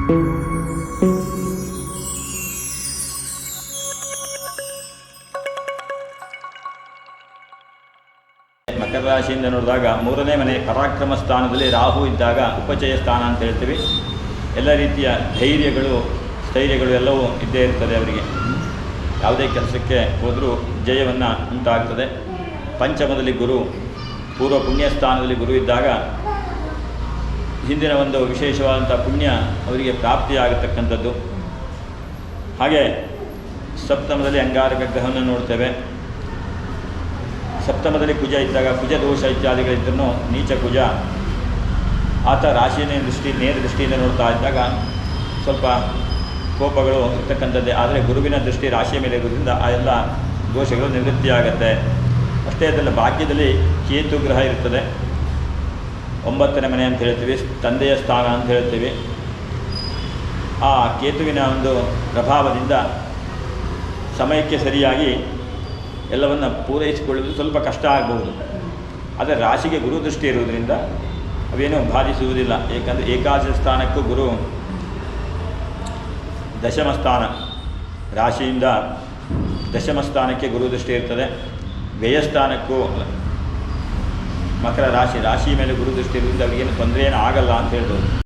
ಮಕರ ರಾಶಿಯಿಂದ ನೋಡಿದಾಗ ಮೂರನೇ ಮನೆ ಪರಾಕ್ರಮ ಸ್ಥಾನದಲ್ಲಿ ರಾಹು ಇದ್ದಾಗ ಉಪಚಯ ಸ್ಥಾನ ಅಂತ ಹೇಳ್ತೀವಿ. ಎಲ್ಲ ರೀತಿಯ ಸ್ಥೈರ್ಯಗಳು ಎಲ್ಲವೂ ಇದ್ದೇ ಇರ್ತದೆ ಅವರಿಗೆ. ಯಾವುದೇ ಕೆಲಸಕ್ಕೆ ಹೋದರೂ ಜಯವನ್ನು ಉಂಟಾಗ್ತದೆ. ಪಂಚಮದಲ್ಲಿ ಗುರು, ಪೂರ್ವ ಪುಣ್ಯ ಸ್ಥಾನದಲ್ಲಿ ಗುರು ಇದ್ದಾಗ ಹಿಂದಿನ ಒಂದು ವಿಶೇಷವಾದಂಥ ಪುಣ್ಯ ಅವರಿಗೆ ಪ್ರಾಪ್ತಿಯಾಗತಕ್ಕಂಥದ್ದು. ಹಾಗೆ ಸಪ್ತಮದಲ್ಲಿ ಅಂಗಾರಕ ಗ್ರಹವನ್ನು ನೋಡ್ತೇವೆ. ಸಪ್ತಮದಲ್ಲಿ ಕುಜ ಇದ್ದಾಗ ಕುಜ ದೋಷ ಇತ್ಯಾದಿಗಳಿದ್ದರೂ ನೀಚ ಕುಜ ಆತ ರಾಶಿಯ ನೇರ ದೃಷ್ಟಿಯಿಂದ ನೋಡ್ತಾ ಇದ್ದಾಗ ಸ್ವಲ್ಪ ಕೋಪಗಳು ಇರ್ತಕ್ಕಂಥದ್ದೇ. ಆದರೆ ಗುರುವಿನ ದೃಷ್ಟಿ ರಾಶಿಯ ಮೇಲೆ ಇರೋದ್ರಿಂದ ಆ ಎಲ್ಲ ದೋಷಗಳು ನಿವೃತ್ತಿಯಾಗತ್ತೆ. ಅಷ್ಟೇ ಅದಲ್ಲ, ಭಾಗ್ಯದಲ್ಲಿ ಕೇತು ಗ್ರಹ ಇರ್ತದೆ. 9ನೇ ಮನೆ ಅಂತ ಹೇಳ್ತೀವಿ, ತಂದೆಯ ಸ್ಥಾನ ಅಂತ ಹೇಳ್ತೀವಿ. ಆ ಕೇತುವಿನ ಒಂದು ಪ್ರಭಾವದಿಂದ ಸಮಯಕ್ಕೆ ಸರಿಯಾಗಿ ಎಲ್ಲವನ್ನು ಪೂರೈಸಿಕೊಳ್ಳುವುದು ಸ್ವಲ್ಪ ಕಷ್ಟ ಆಗಬಹುದು. ಆದರೆ ರಾಶಿಗೆ ಗುರು ದೃಷ್ಟಿ ಇರುವುದರಿಂದ ಅವೇನೂ ಬಾಧಿಸುವುದಿಲ್ಲ. ಏಕೆಂದರೆ ಏಕಾದಶ ಸ್ಥಾನಕ್ಕೂ ಗುರು ದಶಮ ಸ್ಥಾನ, ರಾಶಿಯಿಂದ ದಶಮ ಸ್ಥಾನಕ್ಕೆ ಗುರು ದೃಷ್ಟಿ ಇರ್ತದೆ. ವ್ಯಯಸ್ಥಾನಕ್ಕೂ ಮಕರ ರಾಶಿ ಮೇಲೆ ಗುರು ದೃಷ್ಟಿ ಇರುವುದರಿಂದ ಅವರಿಗೇನು ತೊಂದರೆ ಆಗಲ್ಲ ಅಂತ ಹೇಳ್ಬೋದು.